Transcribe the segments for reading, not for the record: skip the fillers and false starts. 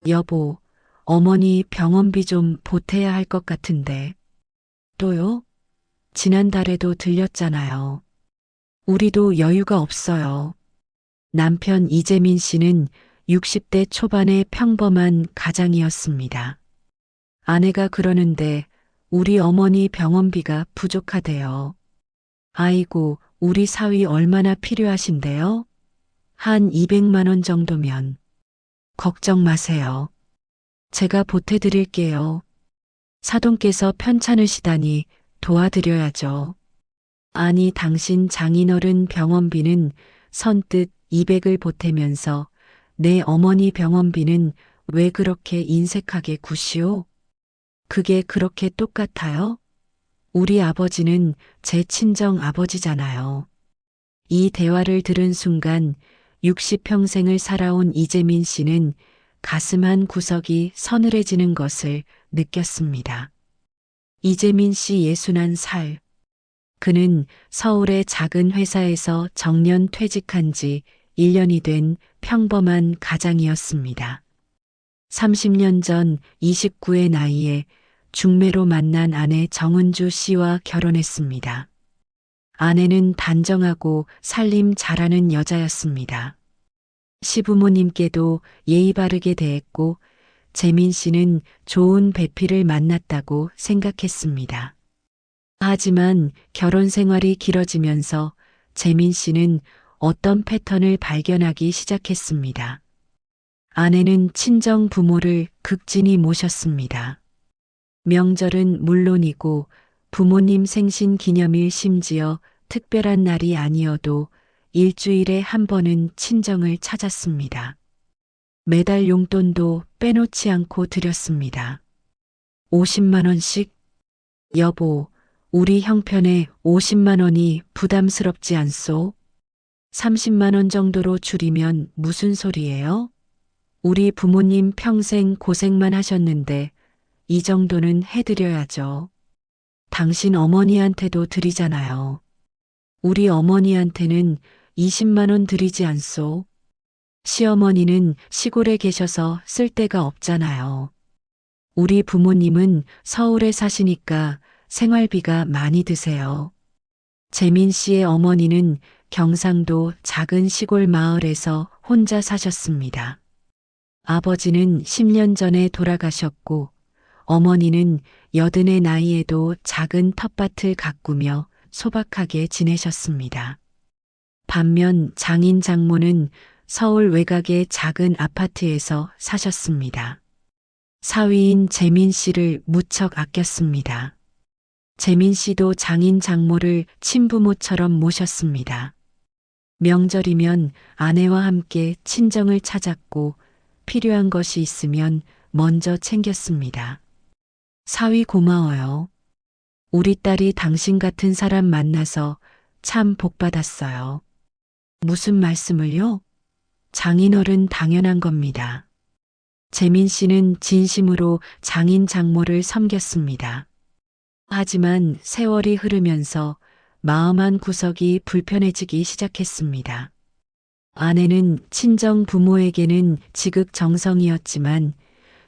여보, 어머니 병원비 좀 보태야 할 것 같은데. 또요? 지난달에도 들렸잖아요. 우리도 여유가 없어요. 남편 이재민 씨는 60대 초반의 평범한 가장이었습니다. 아내가 그러는데 우리 어머니 병원비가 부족하대요. 아이고, 우리 사위 얼마나 필요하신데요? 한 200만 원 정도면. 걱정 마세요. 제가 보태드릴게요. 사돈께서 편찮으시다니 도와드려야죠. 아니, 당신 장인어른 병원비는 선뜻 200을 보태면서 내 어머니 병원비는 왜 그렇게 인색하게 구시오? 그게 그렇게 똑같아요? 우리 아버지는 제 친정 아버지잖아요. 이 대화를 들은 순간 60평생을 살아온 이재민 씨는 가슴 한 구석이 서늘해지는 것을 느꼈습니다. 이재민 씨 61살. 그는 서울의 작은 회사에서 정년 퇴직한 지 1년이 된 평범한 가장이었습니다. 30년 전 29의 나이에 중매로 만난 아내 정은주 씨와 결혼했습니다. 아내는 단정하고 살림 잘하는 여자였습니다. 시부모님께도 예의 바르게 대했고 재민 씨는 좋은 배필을 만났다고 생각했습니다. 하지만 결혼 생활이 길어지면서 재민 씨는 어떤 패턴을 발견하기 시작했습니다. 아내는 친정 부모를 극진히 모셨습니다. 명절은 물론이고 부모님 생신 기념일 심지어 특별한 날이 아니어도 일주일에 한 번은 친정을 찾았습니다. 매달 용돈도 빼놓지 않고 드렸습니다. 50만 원씩? 여보, 우리 형편에 50만 원이 부담스럽지 않소? 30만 원 정도로 줄이면 무슨 소리예요? 우리 부모님 평생 고생만 하셨는데 이 정도는 해드려야죠. 당신 어머니한테도 드리잖아요. 우리 어머니한테는 20만 원 드리지 않소? 시어머니는 시골에 계셔서 쓸 데가 없잖아요. 우리 부모님은 서울에 사시니까 생활비가 많이 드세요. 재민 씨의 어머니는 경상도 작은 시골 마을에서 혼자 사셨습니다. 아버지는 10년 전에 돌아가셨고 어머니는 80의 나이에도 작은 텃밭을 가꾸며 소박하게 지내셨습니다. 반면 장인 장모는 서울 외곽의 작은 아파트에서 사셨습니다. 사위인 재민 씨를 무척 아꼈습니다. 재민 씨도 장인 장모를 친부모처럼 모셨습니다. 명절이면 아내와 함께 친정을 찾았고 필요한 것이 있으면 먼저 챙겼습니다. 사위 고마워요. 우리 딸이 당신 같은 사람 만나서 참 복받았어요. 무슨 말씀을요? 장인어른 당연한 겁니다. 재민 씨는 진심으로 장인 장모를 섬겼습니다. 하지만 세월이 흐르면서 마음 한 구석이 불편해지기 시작했습니다. 아내는 친정 부모에게는 지극정성이었지만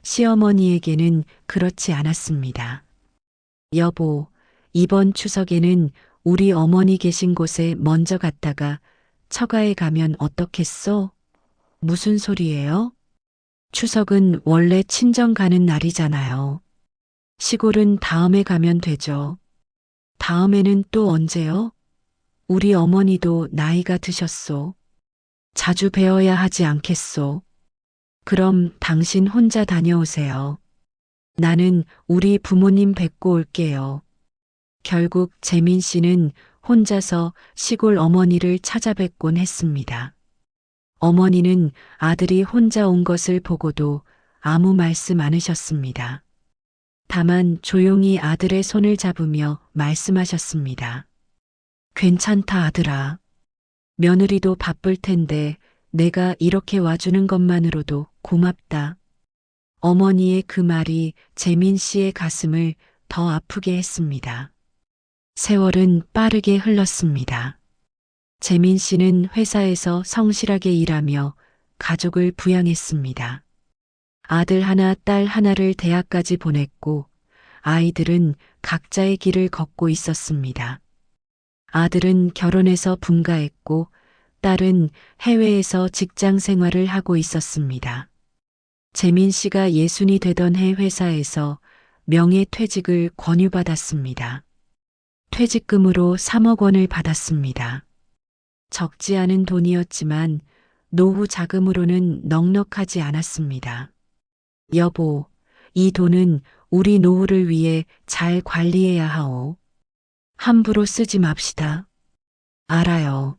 시어머니에게는 그렇지 않았습니다. 여보, 이번 추석에는 우리 어머니 계신 곳에 먼저 갔다가 처가에 가면 어떻겠소? 무슨 소리예요? 추석은 원래 친정 가는 날이잖아요. 시골은 다음에 가면 되죠. 다음에는 또 언제요? 우리 어머니도 나이가 드셨소. 자주 뵈어야 하지 않겠소. 그럼 당신 혼자 다녀오세요. 나는 우리 부모님 뵙고 올게요. 결국 재민 씨는 혼자서 시골 어머니를 찾아뵙곤 했습니다. 어머니는 아들이 혼자 온 것을 보고도 아무 말씀 않으셨습니다. 다만 조용히 아들의 손을 잡으며 말씀하셨습니다. 괜찮다 아들아. 며느리도 바쁠 텐데 내가 이렇게 와주는 것만으로도 고맙다. 어머니의 그 말이 재민 씨의 가슴을 더 아프게 했습니다. 세월은 빠르게 흘렀습니다. 재민 씨는 회사에서 성실하게 일하며 가족을 부양했습니다. 아들 하나, 딸 하나를 대학까지 보냈고 아이들은 각자의 길을 걷고 있었습니다. 아들은 결혼해서 분가했고 딸은 해외에서 직장 생활을 하고 있었습니다. 재민 씨가 예순이 되던 해 회사에서 명예퇴직을 권유받았습니다. 퇴직금으로 3억 원을 받았습니다. 적지 않은 돈이었지만 노후 자금으로는 넉넉하지 않았습니다. 여보, 이 돈은 우리 노후를 위해 잘 관리해야 하오. 함부로 쓰지 맙시다. 알아요.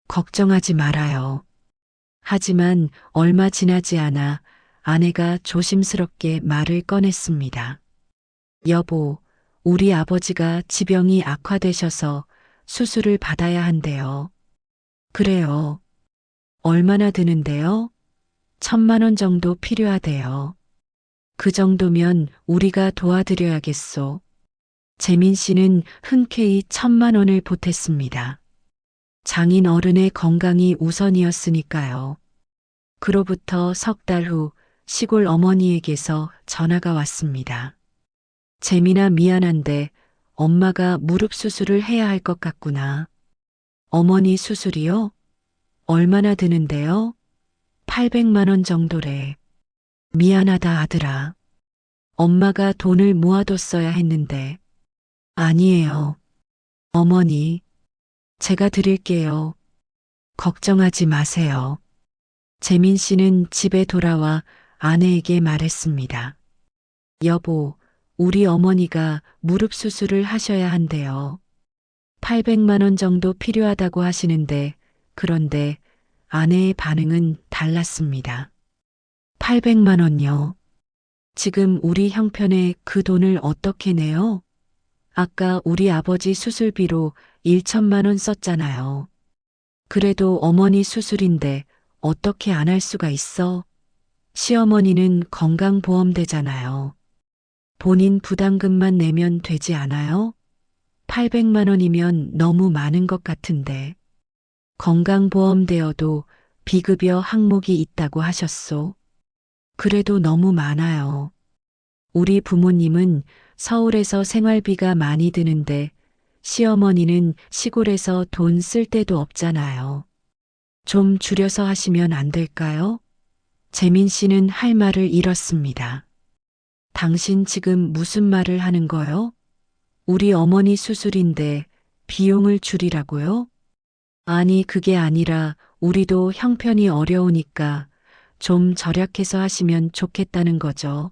걱정하지 말아요. 하지만 얼마 지나지 않아 아내가 조심스럽게 말을 꺼냈습니다. 여보, 우리 아버지가 지병이 악화되셔서 수술을 받아야 한대요. 그래요. 얼마나 드는데요? 1,000만 원 정도 필요하대요. 그 정도면 우리가 도와드려야겠소. 재민 씨는 흔쾌히 1,000만 원을 보탰습니다. 장인 어른의 건강이 우선이었으니까요. 그로부터 석 달 후 시골 어머니에게서 전화가 왔습니다. 재민아, 미안한데 엄마가 무릎 수술을 해야 할 것 같구나. 어머니 수술이요? 얼마나 드는데요? 800만 원 정도래. 미안하다 아들아. 엄마가 돈을 모아뒀어야 했는데. 아니에요. 어머니, 제가 드릴게요. 걱정하지 마세요. 재민 씨는 집에 돌아와 아내에게 말했습니다. 여보, 우리 어머니가 무릎 수술을 하셔야 한대요. 800만 원 정도 필요하다고 하시는데, 그런데 아내의 반응은 달랐습니다. 800만 원요. 지금 우리 형편에 그 돈을 어떻게 내요? 아까 우리 아버지 수술비로 1천만 원 썼잖아요. 그래도 어머니 수술인데 어떻게 안 할 수가 있어? 시어머니는 건강보험되잖아요. 본인 부담금만 내면 되지 않아요? 800만 원이면 너무 많은 것 같은데. 건강보험되어도 비급여 항목이 있다고 하셨소. 그래도 너무 많아요. 우리 부모님은 서울에서 생활비가 많이 드는데 시어머니는 시골에서 돈 쓸 데도 없잖아요. 좀 줄여서 하시면 안 될까요? 재민 씨는 할 말을 잃었습니다. 당신 지금 무슨 말을 하는 거요? 우리 어머니 수술인데 비용을 줄이라고요? 아니, 그게 아니라 우리도 형편이 어려우니까 좀 절약해서 하시면 좋겠다는 거죠.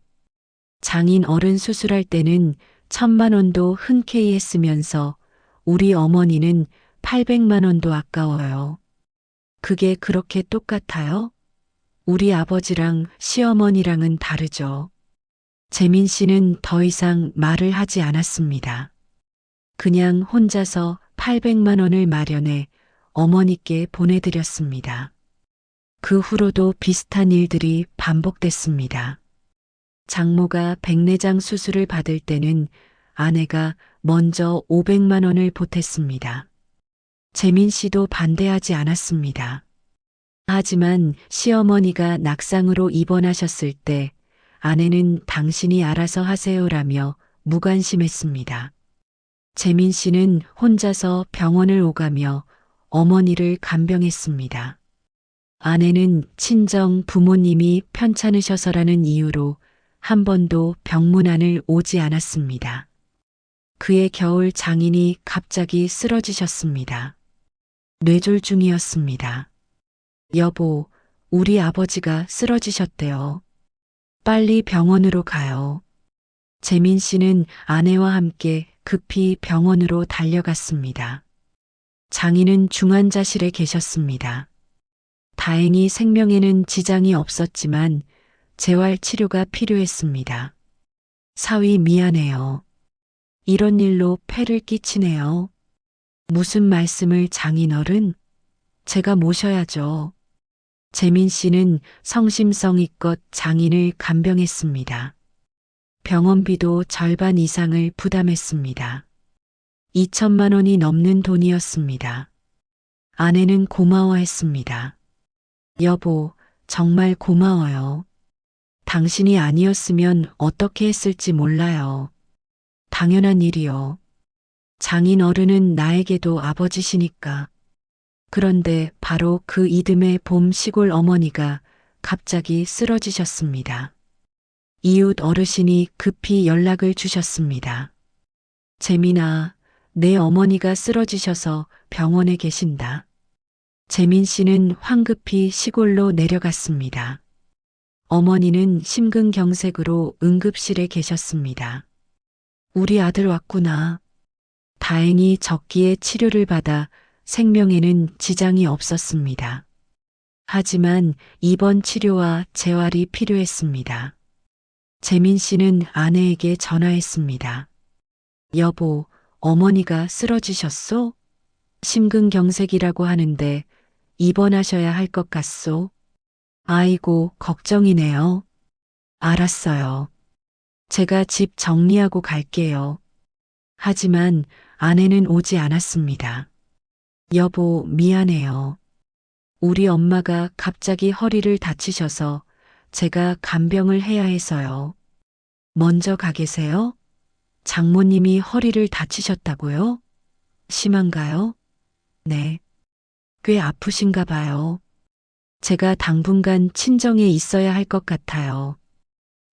장인 어른 수술할 때는 1,000만 원도 흔쾌히 했으면서 우리 어머니는 800만 원도 아까워요. 그게 그렇게 똑같아요? 우리 아버지랑 시어머니랑은 다르죠. 재민 씨는 더 이상 말을 하지 않았습니다. 그냥 혼자서 800만 원을 마련해 어머니께 보내드렸습니다. 그 후로도 비슷한 일들이 반복됐습니다. 장모가 백내장 수술을 받을 때는 아내가 먼저 500만 원을 보탰습니다. 재민 씨도 반대하지 않았습니다. 하지만 시어머니가 낙상으로 입원하셨을 때 아내는 당신이 알아서 하세요라며 무관심했습니다. 재민 씨는 혼자서 병원을 오가며 어머니를 간병했습니다. 아내는 친정 부모님이 편찮으셔서라는 이유로 한 번도 병문안을 오지 않았습니다. 그해 겨울 장인이 갑자기 쓰러지셨습니다. 뇌졸중이었습니다. 여보, 우리 아버지가 쓰러지셨대요. 빨리 병원으로 가요. 재민 씨는 아내와 함께 급히 병원으로 달려갔습니다. 장인은 중환자실에 계셨습니다. 다행히 생명에는 지장이 없었지만 재활 치료가 필요했습니다. 사위 미안해요. 이런 일로 폐를 끼치네요. 무슨 말씀을 장인어른? 제가 모셔야죠. 재민 씨는 성심성의껏 장인을 간병했습니다. 병원비도 절반 이상을 부담했습니다. 2천만 원이 넘는 돈이었습니다. 아내는 고마워했습니다. 여보, 정말 고마워요. 당신이 아니었으면 어떻게 했을지 몰라요. 당연한 일이요. 장인 어른은 나에게도 아버지시니까. 그런데 바로 그 이듬해 봄 시골 어머니가 갑자기 쓰러지셨습니다. 이웃 어르신이 급히 연락을 주셨습니다. 재민아, 내 어머니가 쓰러지셔서 병원에 계신다. 재민 씨는 황급히 시골로 내려갔습니다. 어머니는 심근경색으로 응급실에 계셨습니다. 우리 아들 왔구나. 다행히 적기에 치료를 받아 생명에는 지장이 없었습니다. 하지만 입원 치료와 재활이 필요했습니다. 재민 씨는 아내에게 전화했습니다. 여보, 어머니가 쓰러지셨소? 심근경색이라고 하는데 입원하셔야 할 것 같소? 아이고, 걱정이네요. 알았어요. 제가 집 정리하고 갈게요. 하지만 아내는 오지 않았습니다. 여보, 미안해요. 우리 엄마가 갑자기 허리를 다치셔서 제가 간병을 해야 해서요. 먼저 가 계세요? 장모님이 허리를 다치셨다고요? 심한가요? 네. 꽤 아프신가 봐요. 제가 당분간 친정에 있어야 할 것 같아요.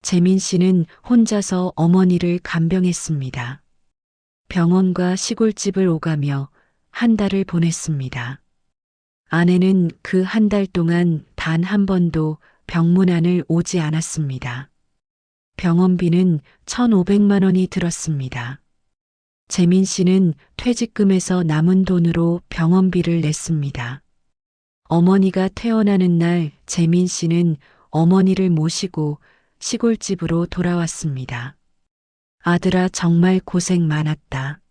재민 씨는 혼자서 어머니를 간병했습니다. 병원과 시골집을 오가며 한 달을 보냈습니다. 아내는 그 한 달 동안 단 한 번도 병문안을 오지 않았습니다. 병원비는 1,500만 원이 들었습니다. 재민 씨는 퇴직금에서 남은 돈으로 병원비를 냈습니다. 어머니가 퇴원하는 날 재민 씨는 어머니를 모시고 시골집으로 돌아왔습니다. 아들아, 정말 고생 많았다.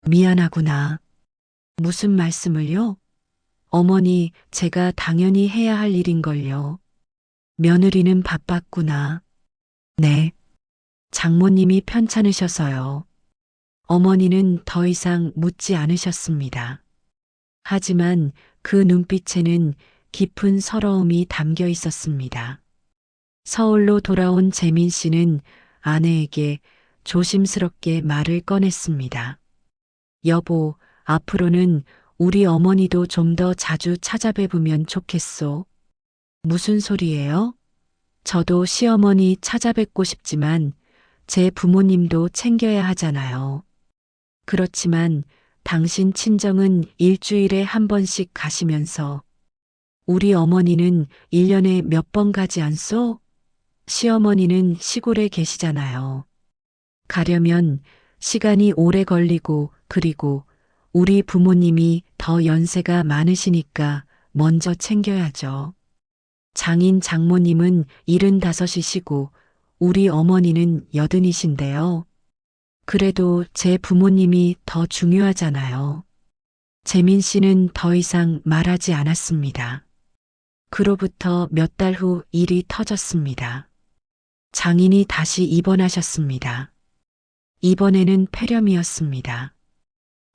미안하구나. 무슨 말씀을요? 어머니, 제가 당연히 해야 할 일인걸요. 며느리는 바빴구나. 네. 장모님이 편찮으셔서요. 어머니는 더 이상 묻지 않으셨습니다. 하지만 그 눈빛에는 깊은 서러움이 담겨 있었습니다. 서울로 돌아온 재민 씨는 아내에게 조심스럽게 말을 꺼냈습니다. 여보, 앞으로는 우리 어머니도 좀 더 자주 찾아뵈보면 좋겠소. 무슨 소리예요? 저도 시어머니 찾아뵙고 싶지만 제 부모님도 챙겨야 하잖아요. 그렇지만 당신 친정은 일주일에 한 번씩 가시면서 우리 어머니는 1년에 몇 번 가지 않소? 시어머니는 시골에 계시잖아요. 가려면 시간이 오래 걸리고 그리고 우리 부모님이 더 연세가 많으시니까 먼저 챙겨야죠. 장인 장모님은 75이시고 우리 어머니는 80이신데요. 그래도 제 부모님이 더 중요하잖아요. 재민 씨는 더 이상 말하지 않았습니다. 그로부터 몇 달 후 일이 터졌습니다. 장인이 다시 입원하셨습니다. 이번에는 폐렴이었습니다.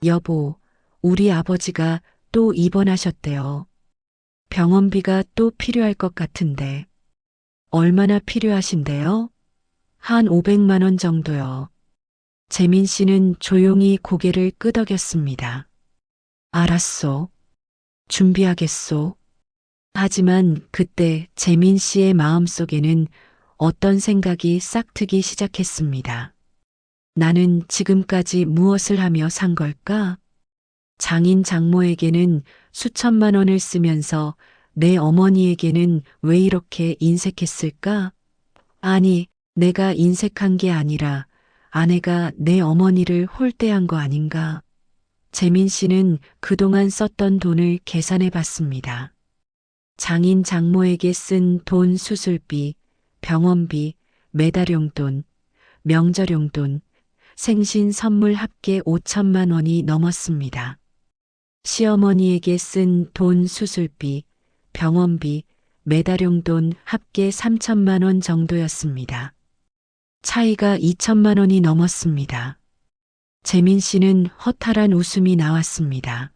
여보, 우리 아버지가 또 입원하셨대요. 병원비가 또 필요할 것 같은데. 얼마나 필요하신데요? 한 500만 원 정도요. 재민 씨는 조용히 고개를 끄덕였습니다. 알았소. 준비하겠소. 하지만 그때 재민 씨의 마음속에는 어떤 생각이 싹트기 시작했습니다. 나는 지금까지 무엇을 하며 산 걸까? 장인 장모에게는 수천만 원을 쓰면서 내 어머니에게는 왜 이렇게 인색했을까? 아니, 내가 인색한 게 아니라 아내가 내 어머니를 홀대한 거 아닌가? 재민 씨는 그동안 썼던 돈을 계산해 봤습니다. 장인 장모에게 쓴 돈 수술비, 병원비, 매달용돈, 명절용돈, 생신 선물 합계 5천만 원이 넘었습니다. 시어머니에게 쓴 돈 수술비, 병원비, 매달용돈 합계 3천만 원 정도였습니다. 차이가 2천만 원이 넘었습니다. 재민 씨는 허탈한 웃음이 나왔습니다.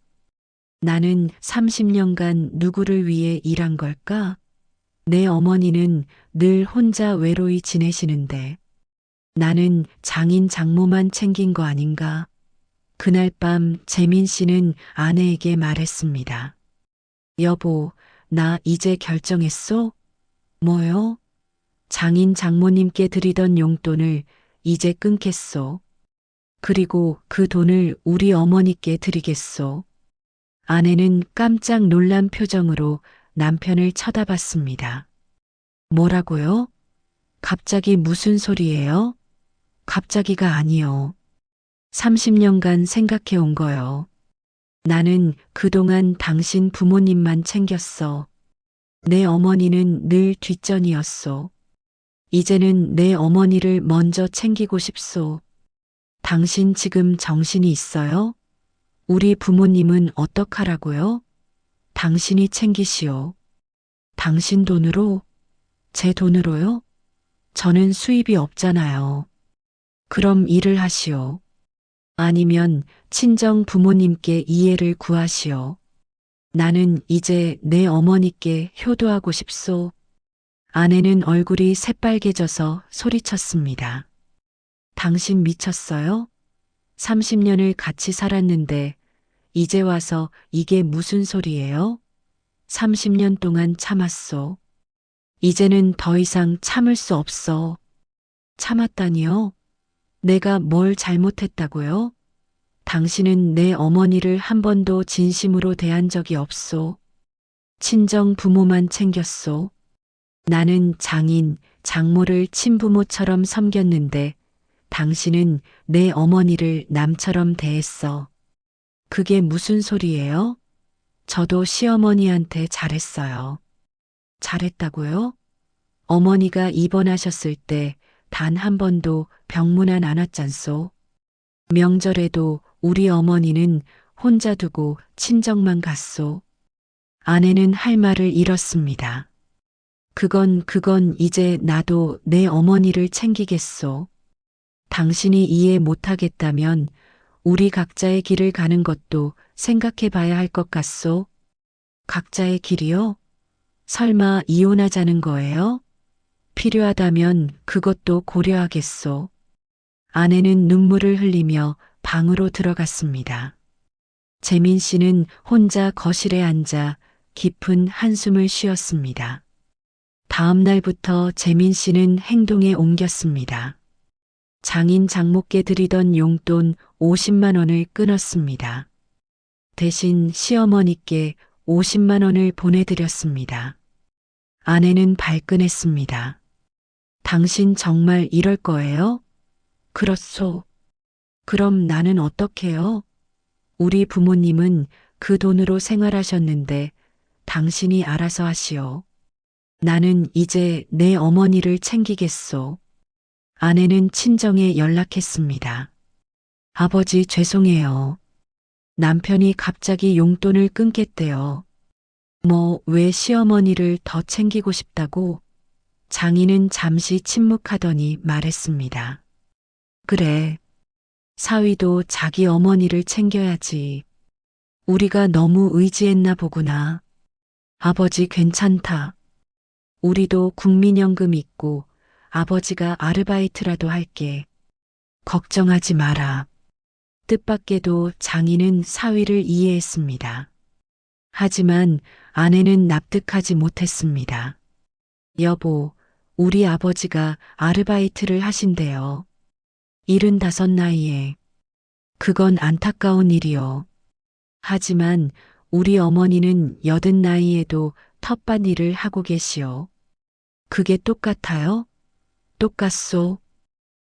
나는 30년간 누구를 위해 일한 걸까? 내 어머니는 늘 혼자 외로이 지내시는데 나는 장인 장모만 챙긴 거 아닌가? 그날 밤 재민 씨는 아내에게 말했습니다. 여보, 나 이제 결정했어? 뭐요? 장인 장모님께 드리던 용돈을 이제 끊겠소. 그리고 그 돈을 우리 어머니께 드리겠소. 아내는 깜짝 놀란 표정으로 남편을 쳐다봤습니다. 뭐라고요? 갑자기 무슨 소리예요? 갑자기가 아니요. 30년간 생각해 온 거요. 나는 그동안 당신 부모님만 챙겼어. 내 어머니는 늘 뒷전이었소. 이제는 내 어머니를 먼저 챙기고 싶소. 당신 지금 정신이 있어요? 우리 부모님은 어떡하라고요? 당신이 챙기시오. 당신 돈으로? 제 돈으로요? 저는 수입이 없잖아요. 그럼 일을 하시오. 아니면 친정 부모님께 이해를 구하시오. 나는 이제 내 어머니께 효도하고 싶소. 아내는 얼굴이 새빨개져서 소리쳤습니다. 당신 미쳤어요? 30년을 같이 살았는데 이제 와서 이게 무슨 소리예요? 30년 동안 참았소. 이제는 더 이상 참을 수 없어. 참았다니요? 내가 뭘 잘못했다고요? 당신은 내 어머니를 한 번도 진심으로 대한 적이 없소. 친정 부모만 챙겼소. 나는 장인, 장모를 친부모처럼 섬겼는데 당신은 내 어머니를 남처럼 대했어. 그게 무슨 소리예요? 저도 시어머니한테 잘했어요. 잘했다고요? 어머니가 입원하셨을 때 단 한 번도 병문안 안 왔잖소. 명절에도 우리 어머니는 혼자 두고 친정만 갔소. 아내는 할 말을 잃었습니다. 그건 이제 나도 내 어머니를 챙기겠소. 당신이 이해 못하겠다면 우리 각자의 길을 가는 것도 생각해 봐야 할 것 같소. 각자의 길이요? 설마 이혼하자는 거예요? 필요하다면 그것도 고려하겠소. 아내는 눈물을 흘리며 방으로 들어갔습니다. 재민 씨는 혼자 거실에 앉아 깊은 한숨을 쉬었습니다. 다음 날부터 재민 씨는 행동에 옮겼습니다. 장인 장모께 드리던 용돈 50만 원을 끊었습니다. 대신 시어머니께 50만 원을 보내드렸습니다. 아내는 발끈했습니다. 당신 정말 이럴 거예요? 그렇소. 그럼 나는 어떡해요? 우리 부모님은 그 돈으로 생활하셨는데 당신이 알아서 하시오. 나는 이제 내 어머니를 챙기겠소. 아내는 친정에 연락했습니다. 아버지 죄송해요. 남편이 갑자기 용돈을 끊겠대요. 왜 시어머니를 더 챙기고 싶다고? 장인은 잠시 침묵하더니 말했습니다. 그래. 사위도 자기 어머니를 챙겨야지. 우리가 너무 의지했나 보구나. 아버지 괜찮다. 우리도 국민연금 있고 아버지가 아르바이트라도 할게. 걱정하지 마라. 뜻밖에도 장인은 사위를 이해했습니다. 하지만 아내는 납득하지 못했습니다. 여보, 우리 아버지가 아르바이트를 하신대요. 75 나이에. 그건 안타까운 일이요. 하지만 우리 어머니는 80 나이에도 텃밭 일을 하고 계시오. 그게 똑같아요? 똑같소.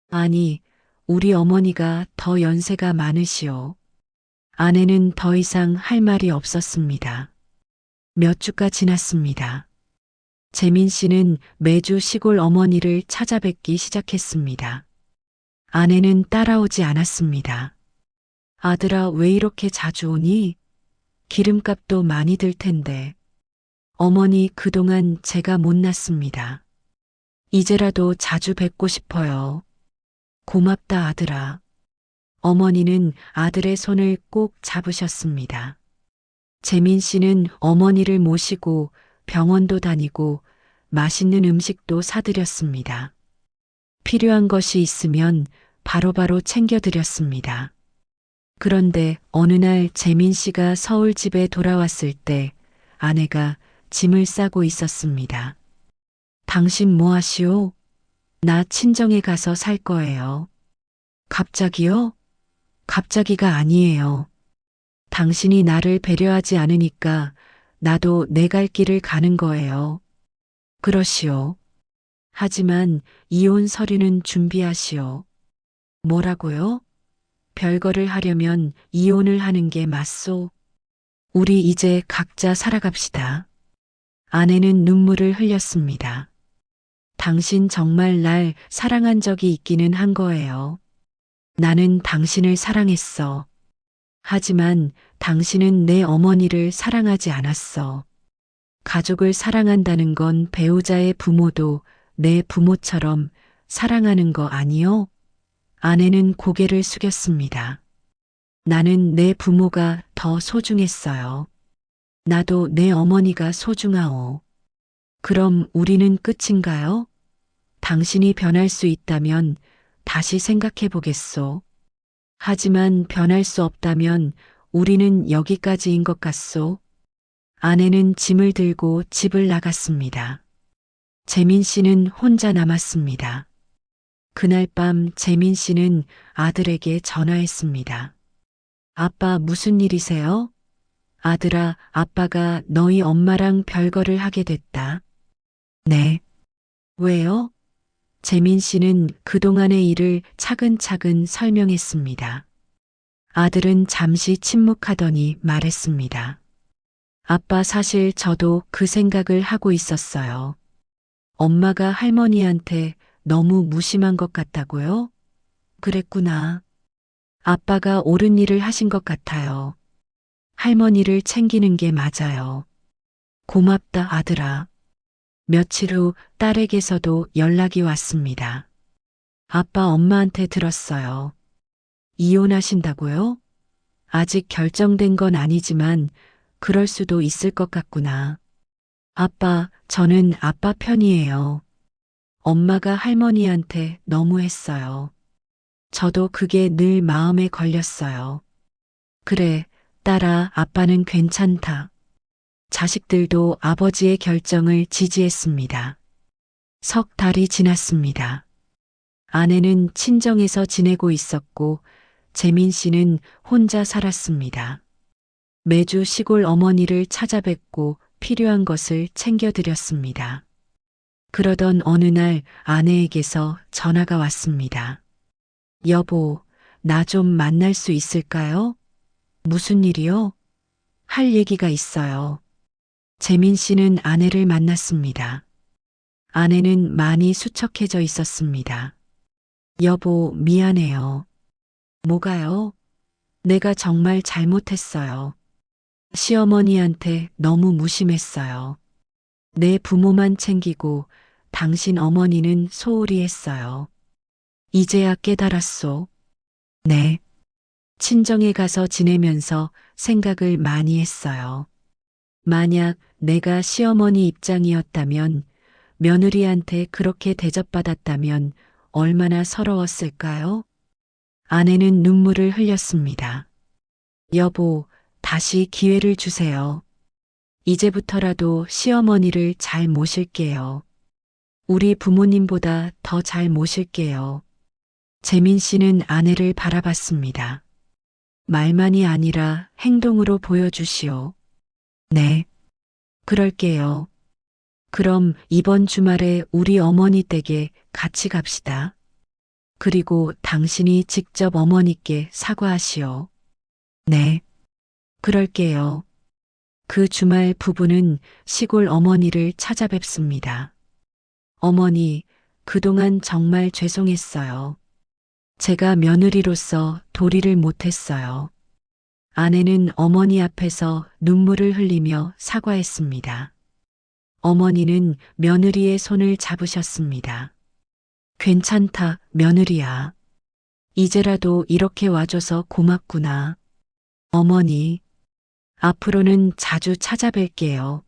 아니, 우리 어머니가 더 연세가 많으시오. 아내는 더 이상 할 말이 없었습니다. 몇 주가 지났습니다. 재민 씨는 매주 시골 어머니를 찾아뵙기 시작했습니다. 아내는 따라오지 않았습니다. 아들아, 왜 이렇게 자주 오니? 기름값도 많이 들 텐데. 어머니 그동안 제가 못났습니다. 이제라도 자주 뵙고 싶어요. 고맙다 아들아. 어머니는 아들의 손을 꼭 잡으셨습니다. 재민 씨는 어머니를 모시고 병원도 다니고 맛있는 음식도 사드렸습니다. 필요한 것이 있으면 바로바로 챙겨드렸습니다. 그런데 어느 날 재민 씨가 서울 집에 돌아왔을 때 아내가 짐을 싸고 있었습니다. 당신 뭐 하시오? 나 친정에 가서 살 거예요. 갑자기요? 갑자기가 아니에요. 당신이 나를 배려하지 않으니까 나도 내 갈 길을 가는 거예요. 그러시오. 하지만 이혼 서류는 준비하시오. 뭐라고요? 별거를 하려면 이혼을 하는 게 맞소. 우리 이제 각자 살아갑시다. 아내는 눈물을 흘렸습니다. 당신 정말 날 사랑한 적이 있기는 한 거예요. 나는 당신을 사랑했어. 하지만 당신은 내 어머니를 사랑하지 않았어. 가족을 사랑한다는 건 배우자의 부모도 내 부모처럼 사랑하는 거 아니요? 아내는 고개를 숙였습니다. 나는 내 부모가 더 소중했어요. 나도 내 어머니가 소중하오. 그럼 우리는 끝인가요? 당신이 변할 수 있다면 다시 생각해 보겠소. 하지만 변할 수 없다면 우리는 여기까지인 것 같소. 아내는 짐을 들고 집을 나갔습니다. 재민 씨는 혼자 남았습니다. 그날 밤 재민 씨는 아들에게 전화했습니다. 아빠 무슨 일이세요? 아들아, 아빠가 너희 엄마랑 별거를 하게 됐다. 네. 왜요? 재민 씨는 그동안의 일을 차근차근 설명했습니다. 아들은 잠시 침묵하더니 말했습니다. 아빠 사실 저도 그 생각을 하고 있었어요. 엄마가 할머니한테 너무 무심한 것 같다고요? 그랬구나. 아빠가 옳은 일을 하신 것 같아요. 할머니를 챙기는 게 맞아요. 고맙다, 아들아. 며칠 후 딸에게서도 연락이 왔습니다. 아빠 엄마한테 들었어요. 이혼하신다고요? 아직 결정된 건 아니지만 그럴 수도 있을 것 같구나. 아빠, 저는 아빠 편이에요. 엄마가 할머니한테 너무했어요. 저도 그게 늘 마음에 걸렸어요. 그래, 딸아, 아빠는 괜찮다. 자식들도 아버지의 결정을 지지했습니다. 석 달이 지났습니다. 아내는 친정에서 지내고 있었고 재민 씨는 혼자 살았습니다. 매주 시골 어머니를 찾아뵙고 필요한 것을 챙겨드렸습니다. 그러던 어느 날 아내에게서 전화가 왔습니다. 여보, 나 좀 만날 수 있을까요? 무슨 일이요? 할 얘기가 있어요. 재민 씨는 아내를 만났습니다. 아내는 많이 수척해져 있었습니다. 여보, 미안해요. 뭐가요? 내가 정말 잘못했어요. 시어머니한테 너무 무심했어요. 내 부모만 챙기고 당신 어머니는 소홀히 했어요. 이제야 깨달았소. 네. 친정에 가서 지내면서 생각을 많이 했어요. 만약 내가 시어머니 입장이었다면 며느리한테 그렇게 대접받았다면 얼마나 서러웠을까요? 아내는 눈물을 흘렸습니다. 여보, 다시 기회를 주세요. 이제부터라도 시어머니를 잘 모실게요. 우리 부모님보다 더 잘 모실게요. 재민 씨는 아내를 바라봤습니다. 말만이 아니라 행동으로 보여주시오. 네. 그럴게요. 그럼 이번 주말에 우리 어머니 댁에 같이 갑시다. 그리고 당신이 직접 어머니께 사과하시오. 네. 그럴게요. 그 주말 부부는 시골 어머니를 찾아뵙습니다. 어머니, 그동안 정말 죄송했어요. 제가 며느리로서 도리를 못했어요. 아내는 어머니 앞에서 눈물을 흘리며 사과했습니다. 어머니는 며느리의 손을 잡으셨습니다. 괜찮다, 며느리야. 이제라도 이렇게 와줘서 고맙구나. 어머니, 앞으로는 자주 찾아뵐게요.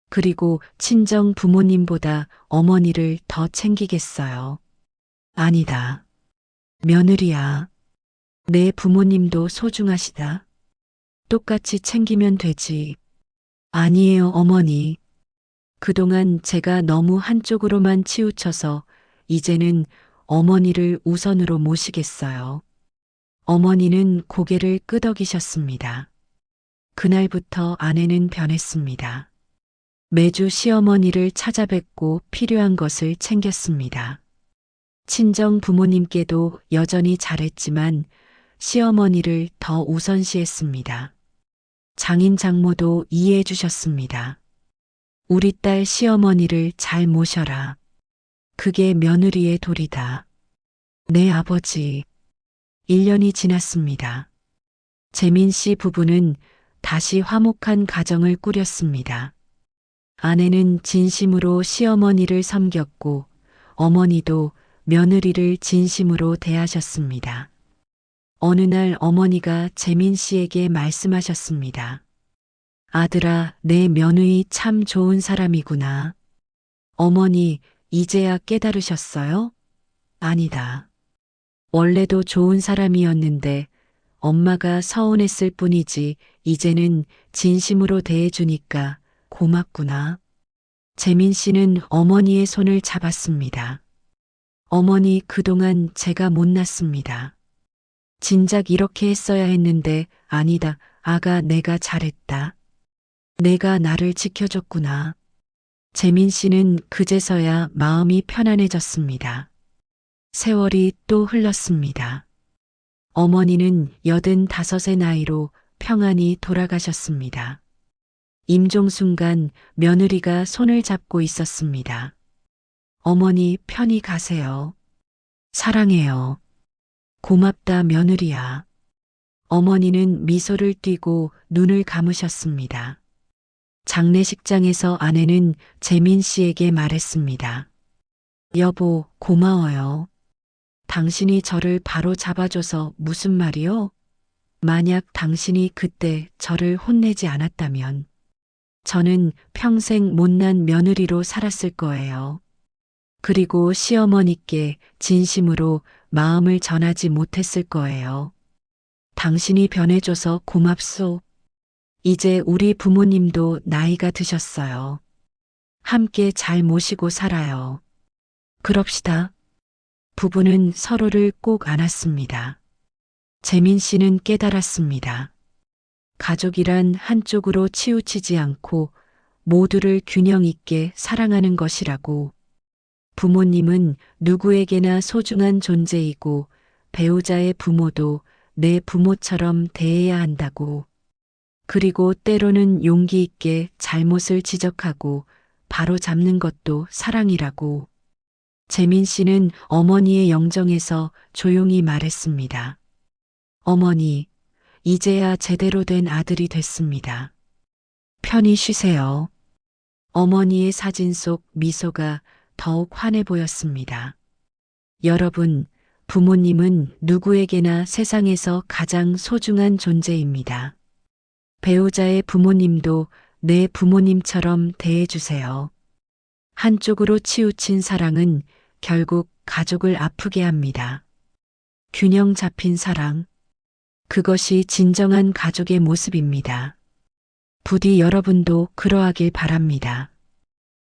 그리고 친정 부모님보다 어머니를 더 챙기겠어요. 아니다. 며느리야. 내 부모님도 소중하시다. 똑같이 챙기면 되지. 아니에요, 어머니. 그동안 제가 너무 한쪽으로만 치우쳐서 이제는 어머니를 우선으로 모시겠어요. 어머니는 고개를 끄덕이셨습니다. 그날부터 아내는 변했습니다. 매주 시어머니를 찾아뵙고 필요한 것을 챙겼습니다. 친정 부모님께도 여전히 잘했지만 시어머니를 더 우선시했습니다. 장인 장모도 이해해 주셨습니다. 우리 딸 시어머니를 잘 모셔라. 그게 며느리의 도리다. 네, 아버지. 1년이 지났습니다. 재민 씨 부부는 다시 화목한 가정을 꾸렸습니다. 아내는 진심으로 시어머니를 섬겼고 어머니도 며느리를 진심으로 대하셨습니다. 어느 날 어머니가 재민 씨에게 말씀하셨습니다. 아들아, 내 며느리 참 좋은 사람이구나. 어머니, 이제야 깨달으셨어요? 아니다. 원래도 좋은 사람이었는데 엄마가 서운했을 뿐이지 이제는 진심으로 대해주니까 고맙구나. 재민 씨는 어머니의 손을 잡았습니다. 어머니, 그동안 제가 못났습니다. 진작 이렇게 했어야 했는데 아니다. 아가, 내가 잘했다. 내가 나를 지켜줬구나. 재민 씨는 그제서야 마음이 편안해졌습니다. 세월이 또 흘렀습니다. 어머니는 85의 나이로 평안히 돌아가셨습니다. 임종 순간 며느리가 손을 잡고 있었습니다. 어머니, 편히 가세요. 사랑해요. 고맙다, 며느리야. 어머니는 미소를 띠고 눈을 감으셨습니다. 장례식장에서 아내는 재민 씨에게 말했습니다. 여보, 고마워요. 당신이 저를 바로 잡아줘서 무슨 말이요? 만약 당신이 그때 저를 혼내지 않았다면 저는 평생 못난 며느리로 살았을 거예요. 그리고 시어머니께 진심으로 마음을 전하지 못했을 거예요. 당신이 변해줘서 고맙소. 이제 우리 부모님도 나이가 드셨어요. 함께 잘 모시고 살아요. 그럽시다. 부부는 서로를 꼭 안았습니다. 재민 씨는 깨달았습니다. 가족이란 한쪽으로 치우치지 않고 모두를 균형 있게 사랑하는 것이라고. 부모님은 누구에게나 소중한 존재이고 배우자의 부모도 내 부모처럼 대해야 한다고. 그리고 때로는 용기 있게 잘못을 지적하고 바로 잡는 것도 사랑이라고. 재민 씨는 어머니의 영정에서 조용히 말했습니다. 어머니, 이제야 제대로 된 아들이 됐습니다. 편히 쉬세요. 어머니의 사진 속 미소가 더욱 환해 보였습니다. 여러분, 부모님은 누구에게나 세상에서 가장 소중한 존재입니다. 배우자의 부모님도 내 부모님처럼 대해주세요. 한쪽으로 치우친 사랑은 결국 가족을 아프게 합니다. 균형 잡힌 사랑. 그것이 진정한 가족의 모습입니다. 부디 여러분도 그러하길 바랍니다.